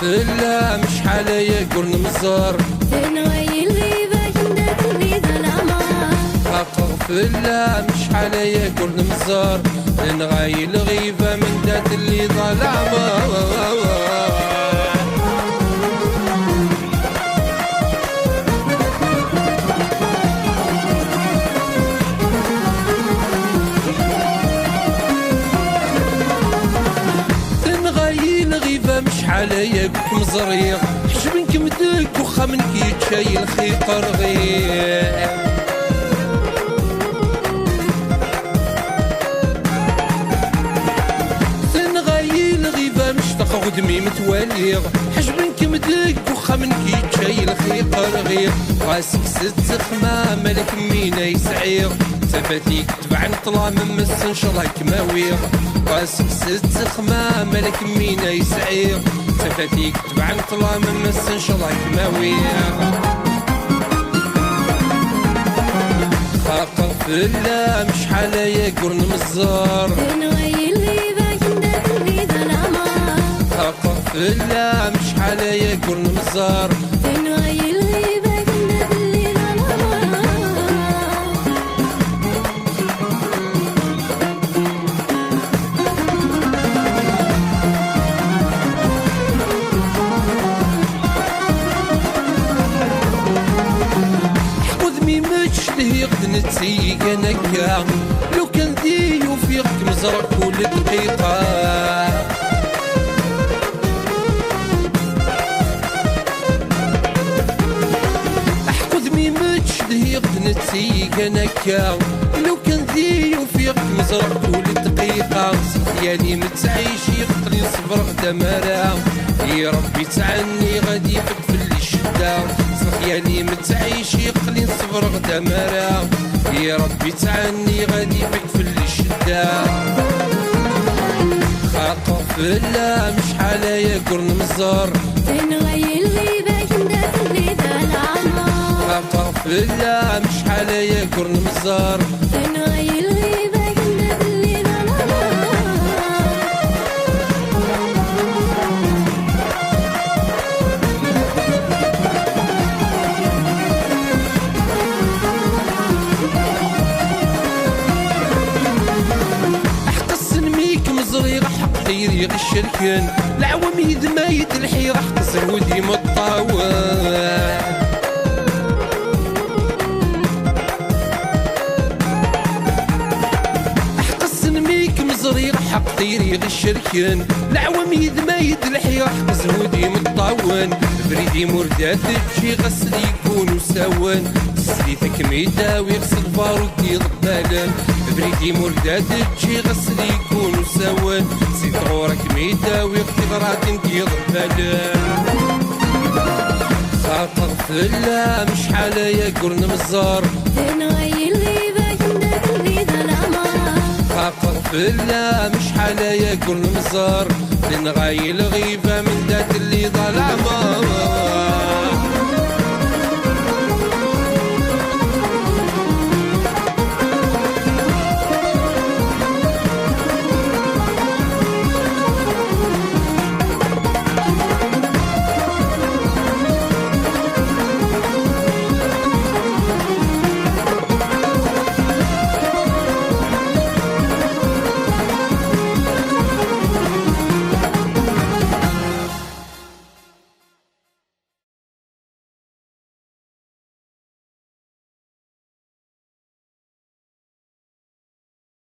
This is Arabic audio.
فلا مش حاليا قول نمزر نغير غيبة كندات اللي ظلامة فلا مش حاليا قول نمزر نغاي الغيبة من ذات اللي ظلامة. مش حاليا بك مزريق حجبنك مدك وخا منك يتشاي الخيط رغيق تنغاي الغيبة مش تقعدمي متواليغ حجبنك مدك وخا منك يتشاي الخيط رغيق راسك ست خما ملك مينا يسعير تفاتيك تبع نطلع من مس ان شاء الله كماويغ راسك ست خما ملك مينا يسعير تفاتيك تبع نطلع من مس ان شاء الله كماويغ خاطر فلا مش حاليا قرن مزار نغير غيبة كندات اللي ظلامة خاطر فلا مش حاليا قرن مزار نغير غيبة كندات اللي ظلامة تشتهي غد نتسيق انك لو كان ذي يوفيقك مزرق كل دقيقة احقد مي تشتهي غد نتسيق انك لو كان ذي يوفيقك مزرق كل دقيقة صدياني متعيش يقتل يصبر غدا مرا يا ربي تعني غادي يفك في الشدة صحياني متعيش يقلي صبر غدا مرا يا ربي تعني غادي فيك في الشدة خاطر فلا مش حاليا قرن مزار نغير غيبة كندات اللي ظلامة خاطر فلا مش حاليا قرن مزار نغير غيبة كندات اللي ظلامة مزريغ حق خيري الشركن العوام يدمايد الحيرة حق سعودي مطاوى حق السنميك مزريغ حق خيري الشركن العوام يدمايد الحيرة حق سعودي مطاون بريدي مردات شي غسل يكونوا ساون سليتك ميدا ويغسل فارودي ضبالن بريدي مرداد تجي غسل يكونوا ساون سيد غورك ميدا ويغتي غرات انتي ضبالن خاطر فلا مش حاليا قرن مزار نغير غيبة كندات اللي ظلامة خاطر فلا مش حاليا قرن مزار نغاي الغيبة من ذات اللي ظلامة